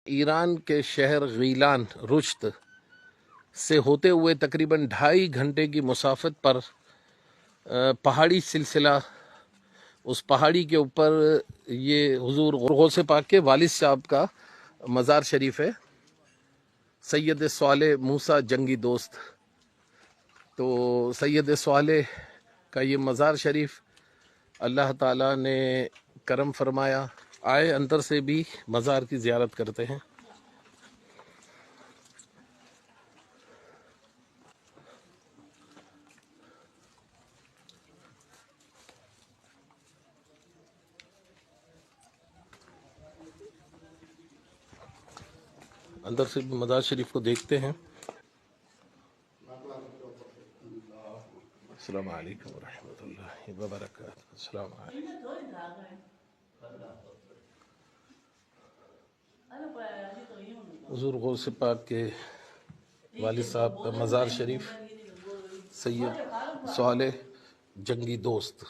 ایران کے شہر غیلان رشت سے ہوتے ہوئے تقریباً 2.5 گھنٹے کی مسافت پر پہاڑی سلسلہ، اس پہاڑی کے اوپر یہ حضور غوث پاک کے والد صاحب کا مزار شریف ہے، سید صالح موسیٰ جنگی دوست۔ تو سید صالح کا یہ مزار شریف اللہ تعالیٰ نے کرم فرمایا، آئے اندر سے بھی مزار کی زیارت کرتے ہیں۔ اندر سے بھی مزار شریف کو دیکھتے ہیں۔ السلام علیکم ورحمۃ اللہ وبرکاتہ۔ السلام علیکم۔ حضور غوث پاک کے والد صاحب کا مزار شریف، سید صالح جنگی دوست۔